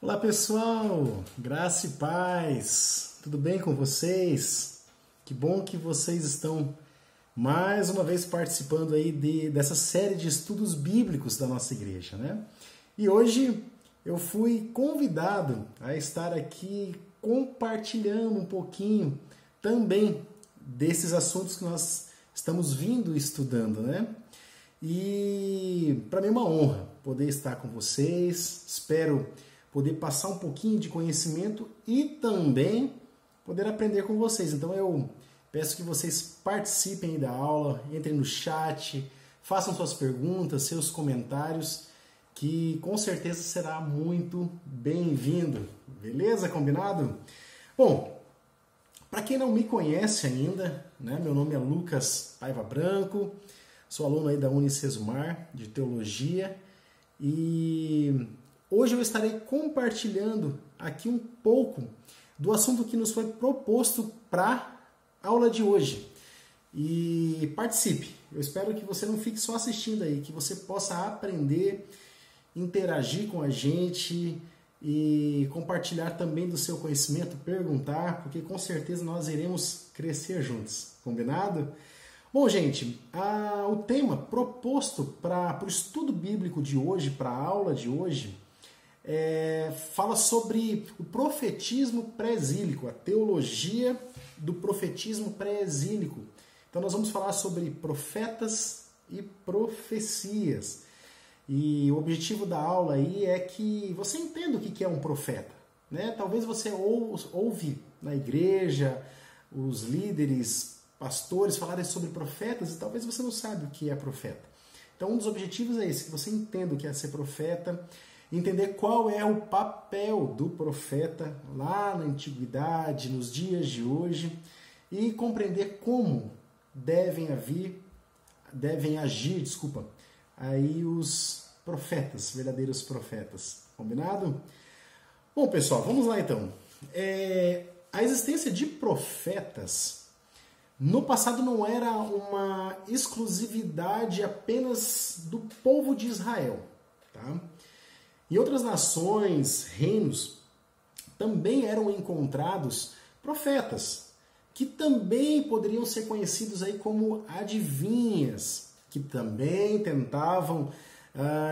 Olá pessoal, graça e paz, tudo bem com vocês? Que bom que vocês estão mais uma vez participando aí dessa série de estudos bíblicos da nossa igreja, né? E hoje eu fui convidado a estar aqui compartilhando um pouquinho também desses assuntos que nós estamos vindo estudando, né? E para mim é uma honra poder estar com vocês, espero poder passar um pouquinho de conhecimento e também poder aprender com vocês. Então eu peço que vocês participem da aula, entrem no chat, façam suas perguntas, seus comentários, que com certeza será muito bem-vindo. Beleza? Combinado? Bom, para quem não me conhece ainda, né, meu nome é Lucas Paiva Branco, sou aluno aí da Unicesumar de Teologia e hoje eu estarei compartilhando aqui um pouco do assunto que nos foi proposto para a aula de hoje. E participe. Eu espero que você não fique só assistindo aí, que você possa aprender, interagir com a gente e compartilhar também do seu conhecimento, perguntar, porque com certeza nós iremos crescer juntos. Combinado? Bom, gente, o tema proposto para o estudo bíblico de hoje, para a aula de hoje, fala sobre o profetismo pré-exílico, a teologia do profetismo pré-exílico. Então nós vamos falar sobre profetas e profecias. E o objetivo da aula aí é que você entenda o que é um profeta, né? Talvez você ouve na igreja os líderes, pastores falarem sobre profetas e talvez você não sabe o que é profeta. Então um dos objetivos é esse, que você entenda o que é ser profeta, entender qual é o papel do profeta lá na antiguidade, nos dias de hoje, e compreender como devem agir, aí os profetas, verdadeiros profetas. Combinado? Bom, pessoal, vamos lá então. A existência de profetas no passado não era uma exclusividade apenas do povo de Israel, tá? Em outras nações, reinos, também eram encontrados profetas, que também poderiam ser conhecidos aí como adivinhas, que também tentavam,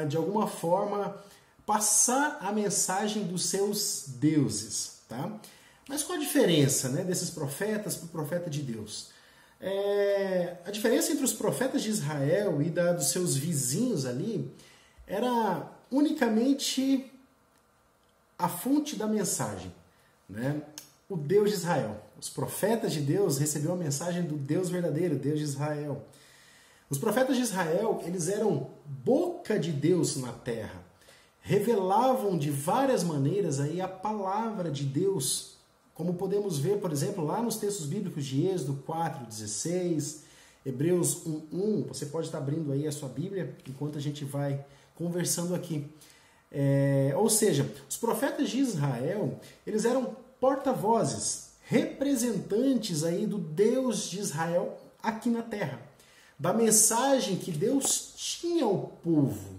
de alguma forma, passar a mensagem dos seus deuses. Tá? Mas qual a diferença, né, desses profetas para o profeta de Deus? A diferença entre os profetas de Israel e dos seus vizinhos ali era unicamente a fonte da mensagem, né? O Deus de Israel. Os profetas de Deus receberam a mensagem do Deus verdadeiro, Deus de Israel. Os profetas de Israel, eles eram boca de Deus na terra. Revelavam de várias maneiras aí a palavra de Deus, como podemos ver, por exemplo, lá nos textos bíblicos de Êxodo 4:16, Hebreus 1:1. Você pode estar abrindo aí a sua Bíblia enquanto a gente vai conversando aqui. Ou seja, os profetas de Israel, eles eram porta-vozes, representantes aí do Deus de Israel aqui na terra, da mensagem que Deus tinha ao povo,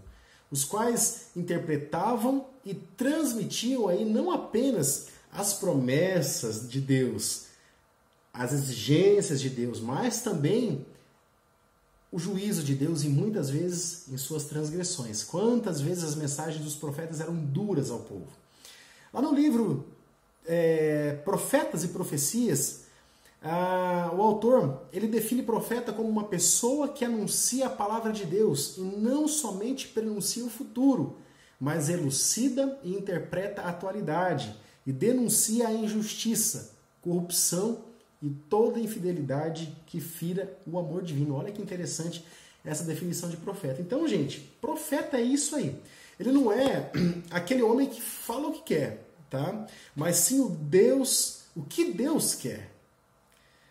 os quais interpretavam e transmitiam aí não apenas as promessas de Deus, as exigências de Deus, mas também o juízo de Deus e muitas vezes em suas transgressões. Quantas vezes as mensagens dos profetas eram duras ao povo. Lá no livro Profetas e Profecias, o autor ele define profeta como uma pessoa que anuncia a palavra de Deus e não somente pronuncia o futuro, mas elucida e interpreta a atualidade e denuncia a injustiça, corrupção e toda infidelidade que fira o amor divino. Olha que interessante essa definição de profeta. Então, gente, profeta é isso aí. Ele não é aquele homem que fala o que quer, tá? Mas sim o que Deus quer.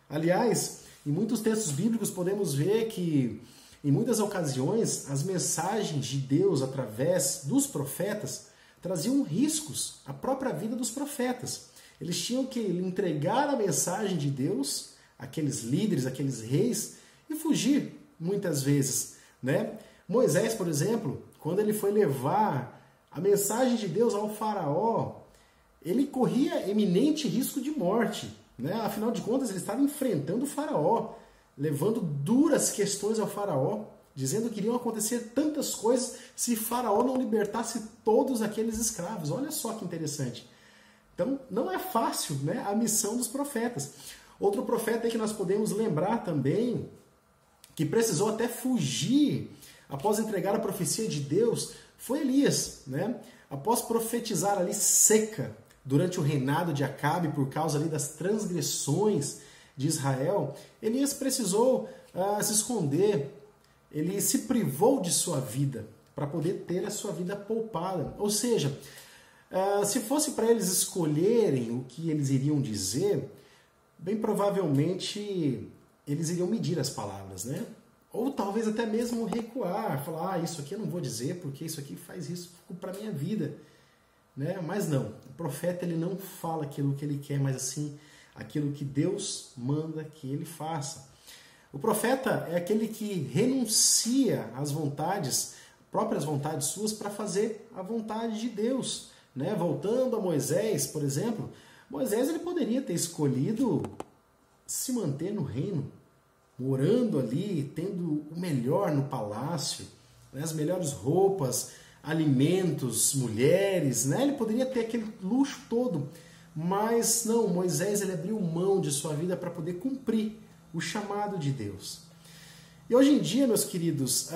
Aliás, em muitos textos bíblicos podemos ver que, em muitas ocasiões, as mensagens de Deus através dos profetas traziam riscos à própria vida dos profetas. Eles tinham que entregar a mensagem de Deus àqueles líderes, àqueles reis, e fugir muitas vezes, né? Moisés, por exemplo, quando ele foi levar A mensagem de Deus ao faraó, ele corria eminente risco de morte, né? Afinal de contas, ele estava enfrentando o faraó, levando duras questões ao faraó, dizendo que iriam acontecer tantas coisas se faraó não libertasse todos aqueles escravos. Olha só que interessante. Então, não é fácil, né, a missão dos profetas. Outro profeta aí que nós podemos lembrar também, que precisou até fugir após entregar a profecia de Deus, foi Elias, né? Após profetizar ali seca durante o reinado de Acabe por causa ali das transgressões de Israel, Elias precisou se esconder, ele se privou de sua vida para poder ter a sua vida poupada. Ou seja, se fosse para eles escolherem o que eles iriam dizer, bem provavelmente eles iriam medir as palavras, né? Ou talvez até mesmo recuar, falar, isso aqui eu não vou dizer porque isso aqui faz risco para a minha vida, né? Mas não, o profeta ele não fala aquilo que ele quer, mas assim, aquilo que Deus manda que ele faça. O profeta é aquele que renuncia às vontades, próprias vontades suas, para fazer a vontade de Deus, né? Voltando a Moisés, por exemplo, Moisés ele poderia ter escolhido se manter no reino, morando ali, tendo o melhor no palácio, né? As melhores roupas, alimentos, mulheres, né? Ele poderia ter aquele luxo todo, mas não, Moisés ele abriu mão de sua vida para poder cumprir o chamado de Deus. E hoje em dia, meus queridos,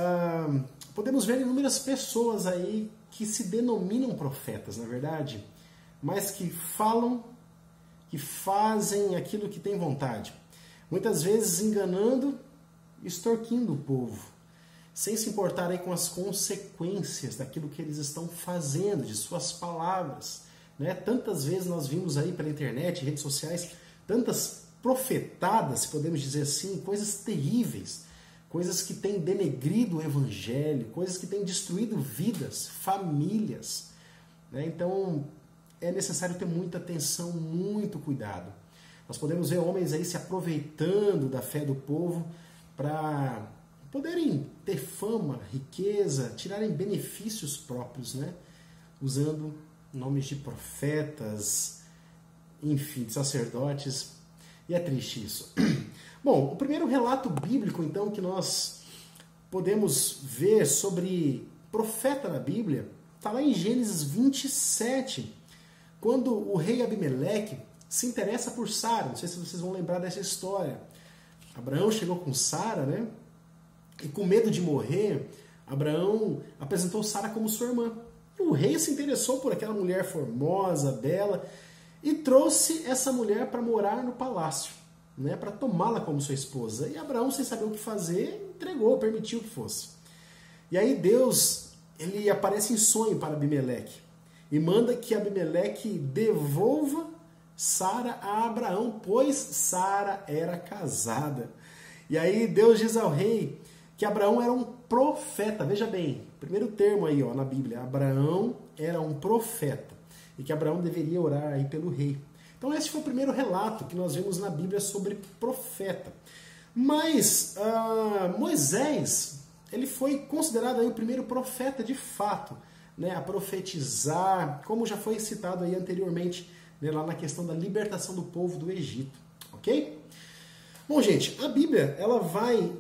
podemos ver inúmeras pessoas aí que se denominam profetas, na verdade, mas que falam, que fazem aquilo que têm vontade. Muitas vezes enganando, extorquindo o povo, sem se importar aí com as consequências daquilo que eles estão fazendo, de suas palavras, né? Tantas vezes nós vimos aí pela internet, redes sociais, tantas profetadas, se podemos dizer assim, coisas terríveis, coisas que têm denegrido o evangelho, coisas que têm destruído vidas, famílias, né? Então é necessário ter muita atenção, muito cuidado. Nós podemos ver homens aí se aproveitando da fé do povo para poderem ter fama, riqueza, tirarem benefícios próprios, né? Usando nomes de profetas, enfim, de sacerdotes. E é triste isso. Bom, o primeiro relato bíblico, então, que nós podemos ver sobre profeta na Bíblia, está lá em Gênesis 27, quando o rei Abimeleque se interessa por Sara. Não sei se vocês vão lembrar dessa história. Abraão chegou com Sara, né? E com medo de morrer, Abraão apresentou Sara como sua irmã. E o rei se interessou por aquela mulher formosa, bela, e trouxe essa mulher para morar no palácio, né? Para tomá-la como sua esposa. E Abraão, sem saber o que fazer, entregou, permitiu que fosse. E aí Deus, ele aparece em sonho para Abimeleque e manda que Abimeleque devolva Sara a Abraão, pois Sara era casada. E aí Deus diz ao rei que Abraão era um profeta. Veja bem, primeiro termo aí na Bíblia, Abraão era um profeta e que Abraão deveria orar aí pelo rei. Então esse foi o primeiro relato que nós vemos na Bíblia sobre profeta. Mas Moisés, ele foi considerado aí o primeiro profeta de fato, né, a profetizar, como já foi citado aí anteriormente, né, lá na questão da libertação do povo do Egito, ok? Bom, gente, a Bíblia ela vai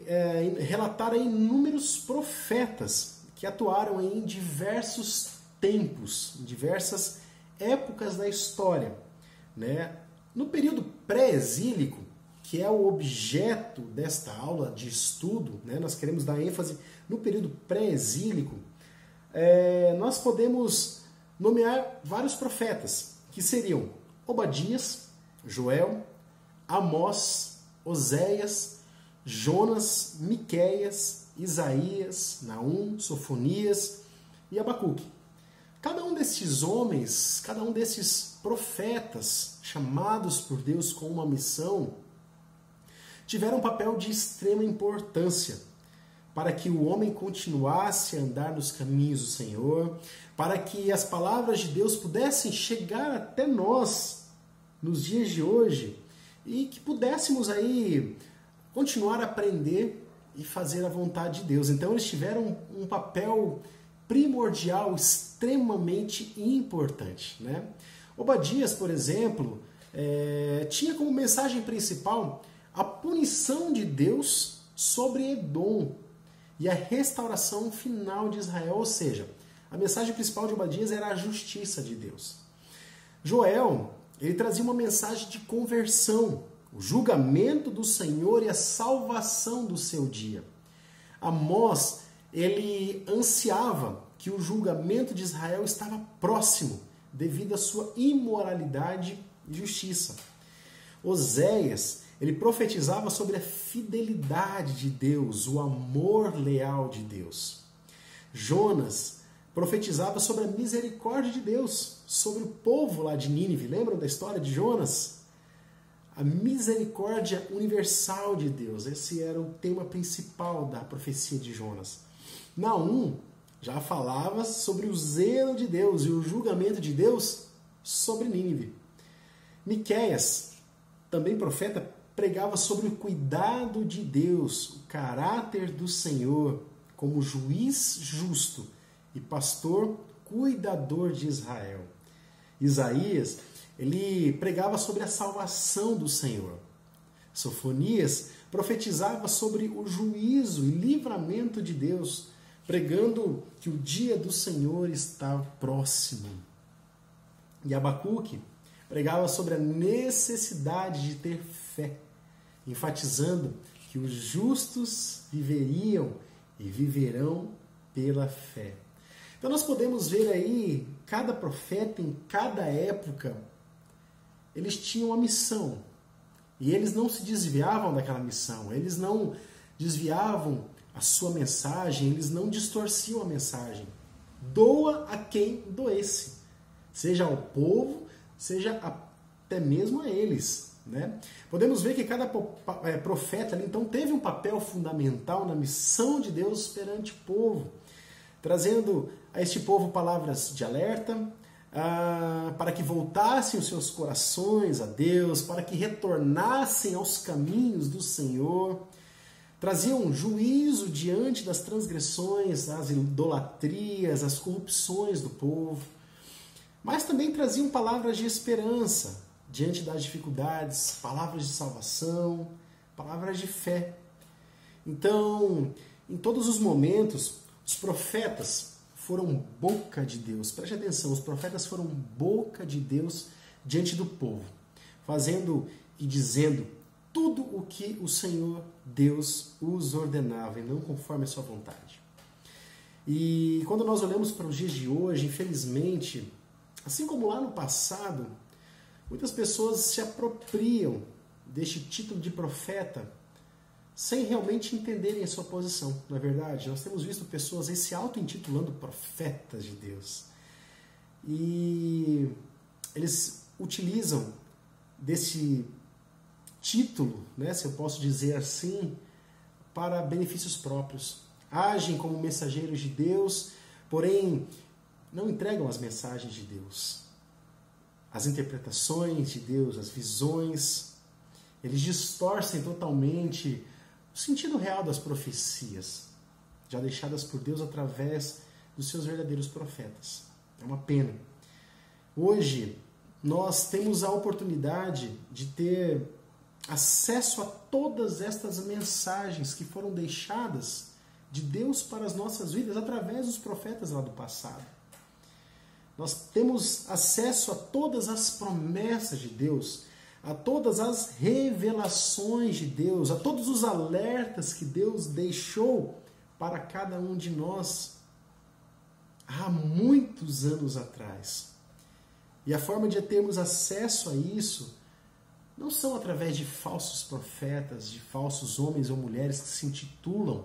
relatar aí inúmeros profetas que atuaram em diversos tempos, em diversas épocas da história, né? No período pré-exílico, que é o objeto desta aula de estudo, né? Nós queremos dar ênfase no período pré-exílico, nós podemos nomear vários profetas, que seriam Obadias, Joel, Amós, Oséias, Jonas, Miqueias, Isaías, Naum, Sofonias e Abacuque. Cada um desses homens, cada um desses profetas chamados por Deus com uma missão, tiveram um papel de extrema importância para que o homem continuasse a andar nos caminhos do Senhor, para que as palavras de Deus pudessem chegar até nós nos dias de hoje e que pudéssemos aí continuar a aprender e fazer a vontade de Deus. Então eles tiveram um papel primordial, extremamente importante, né? Obadias, por exemplo, tinha como mensagem principal a punição de Deus sobre Edom e a restauração final de Israel, ou seja, a mensagem principal de Obadias era a justiça de Deus. Joel, ele trazia uma mensagem de conversão, o julgamento do Senhor e a salvação do seu dia. Amós, ele ansiava que o julgamento de Israel estava próximo, devido à sua imoralidade e justiça. Oséias, ele profetizava sobre a fidelidade de Deus, o amor leal de Deus. Jonas profetizava sobre a misericórdia de Deus, sobre o povo lá de Nínive. Lembram da história de Jonas? A misericórdia universal de Deus. Esse era o tema principal da profecia de Jonas. Naum já falava sobre o zelo de Deus e o julgamento de Deus sobre Nínive. Miqueias, também profeta, pregava sobre o cuidado de Deus, o caráter do Senhor, como juiz justo e pastor cuidador de Israel. Isaías, ele pregava sobre a salvação do Senhor. Sofonias profetizava sobre o juízo e livramento de Deus, pregando que o dia do Senhor está próximo. E Abacuque pregava sobre a necessidade de ter fé, enfatizando que os justos viveriam e viverão pela fé. Então nós podemos ver aí, cada profeta em cada época, eles tinham uma missão. E eles não se desviavam daquela missão, eles não desviavam a sua mensagem, eles não distorciam a mensagem. Doa a quem doesse, seja ao povo, seja até mesmo a eles, né? Podemos ver que cada profeta ali, então, teve um papel fundamental na missão de Deus perante o povo, trazendo a este povo palavras de alerta, para que voltassem os seus corações a Deus, para que retornassem aos caminhos do Senhor. Traziam juízo diante das transgressões, as idolatrias, as corrupções do povo. Mas também traziam palavras de esperança diante das dificuldades, palavras de salvação, palavras de fé. Então, em todos os momentos, os profetas foram boca de Deus. Preste atenção, os profetas foram boca de Deus diante do povo, fazendo e dizendo tudo o que o Senhor Deus os ordenava, e não conforme a sua vontade. E quando nós olhamos para os dias de hoje, infelizmente, assim como lá no passado, muitas pessoas se apropriam deste título de profeta sem realmente entenderem a sua posição. Na verdade, nós temos visto pessoas aí se auto-intitulando profetas de Deus. E eles utilizam desse título, né, se eu posso dizer assim, para benefícios próprios. Agem como mensageiros de Deus, porém não entregam as mensagens de Deus, as interpretações de Deus, as visões. Eles distorcem totalmente o sentido real das profecias, já deixadas por Deus através dos seus verdadeiros profetas. É uma pena. Hoje, nós temos a oportunidade de ter acesso a todas estas mensagens que foram deixadas de Deus para as nossas vidas através dos profetas lá do passado. Nós temos acesso a todas as promessas de Deus, a todas as revelações de Deus, a todos os alertas que Deus deixou para cada um de nós há muitos anos atrás. E a forma de termos acesso a isso não são através de falsos profetas, de falsos homens ou mulheres que se intitulam.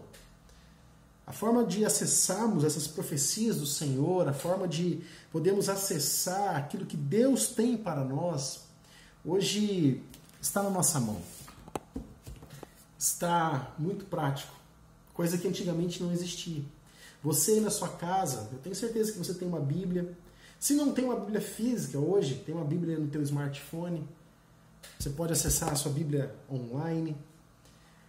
A forma de acessarmos essas profecias do Senhor, a forma de podermos acessar aquilo que Deus tem para nós, hoje está na nossa mão. Está muito prático, coisa que antigamente não existia. Você na sua casa, eu tenho certeza que você tem uma Bíblia. Se não tem uma Bíblia física hoje, tem uma Bíblia no teu smartphone. Você pode acessar a sua Bíblia online.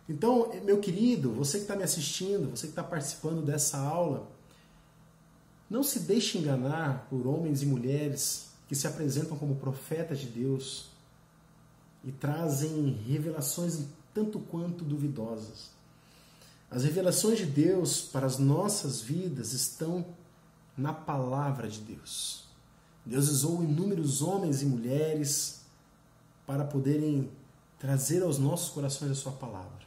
Então, meu querido, você que está me assistindo, você que está participando dessa aula, Não se deixe enganar por homens e mulheres que se apresentam como profetas de Deus e trazem revelações tanto quanto duvidosas. As revelações de Deus para as nossas vidas estão na palavra de Deus. Deus usou inúmeros homens e mulheres para poderem trazer aos nossos corações a sua palavra.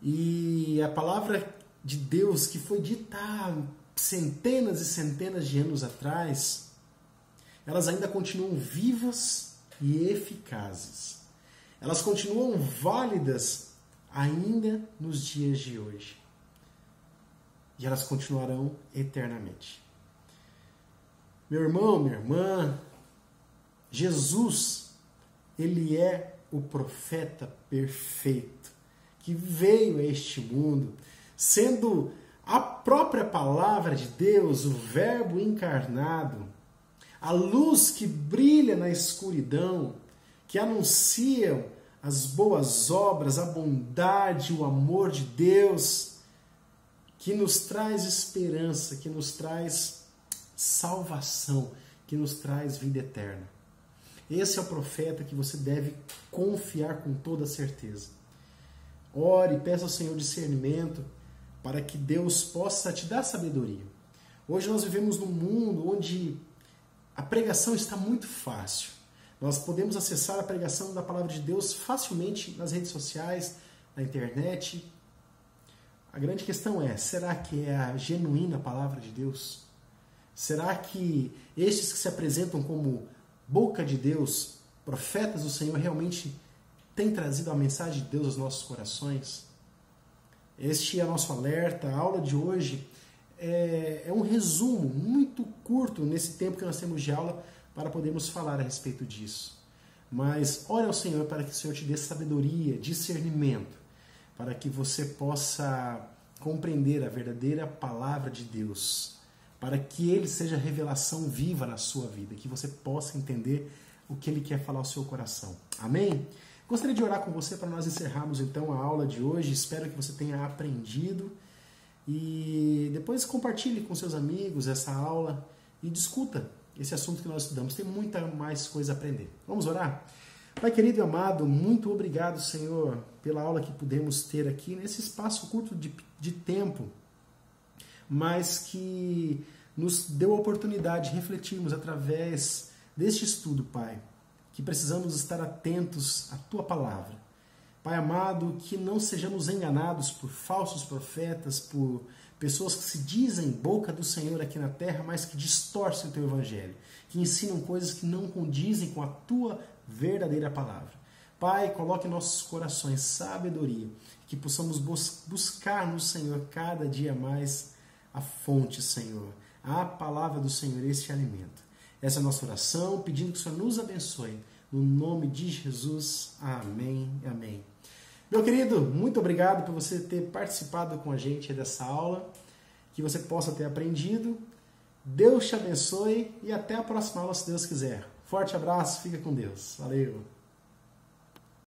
E a palavra de Deus que foi dita há centenas e centenas de anos atrás, elas ainda continuam vivas e eficazes. Elas continuam válidas ainda nos dias de hoje. E elas continuarão eternamente. Meu irmão, minha irmã, Jesus, ele é o profeta perfeito que veio a este mundo, sendo a própria palavra de Deus, o Verbo encarnado, a luz que brilha na escuridão, que anunciam as boas obras, a bondade, o amor de Deus, que nos traz esperança, que nos traz salvação, que nos traz vida eterna. Esse é o profeta que você deve confiar com toda certeza. Ore, peça ao Senhor discernimento para que Deus possa te dar sabedoria. Hoje nós vivemos num mundo onde a pregação está muito fácil. Nós podemos acessar a pregação da palavra de Deus facilmente nas redes sociais, na internet. A grande questão é, será que é a genuína palavra de Deus? Será que estes que se apresentam como boca de Deus, profetas do Senhor, realmente têm trazido a mensagem de Deus aos nossos corações? Este é o nosso alerta. A aula de hoje é um resumo muito curto nesse tempo que nós temos de aula para podermos falar a respeito disso. Mas ore ao Senhor para que o Senhor te dê sabedoria, discernimento, para que você possa compreender a verdadeira palavra de Deus, para que Ele seja revelação viva na sua vida, que você possa entender o que Ele quer falar ao seu coração. Amém? Gostaria de orar com você para nós encerrarmos então a aula de hoje. Espero que você tenha aprendido e depois compartilhe com seus amigos essa aula e discuta esse assunto que nós estudamos. Tem muita mais coisa a aprender. Vamos orar? Pai querido e amado, muito obrigado, Senhor, pela aula que pudemos ter aqui nesse espaço curto de tempo, mas que nos deu a oportunidade de refletirmos através deste estudo, Pai, que precisamos estar atentos à Tua palavra. Pai amado, que não sejamos enganados por falsos profetas, por pessoas que se dizem boca do Senhor aqui na terra, mas que distorcem o Teu Evangelho, que ensinam coisas que não condizem com a Tua verdadeira palavra. Pai, coloque em nossos corações sabedoria, que possamos buscar no Senhor cada dia mais a fonte, Senhor, a palavra do Senhor, este alimento. Essa é a nossa oração, pedindo que o Senhor nos abençoe. No nome de Jesus, amém, amém. Meu querido, muito obrigado por você ter participado com a gente dessa aula, que você possa ter aprendido. Deus te abençoe e até a próxima aula, se Deus quiser. Forte abraço, fica com Deus. Valeu!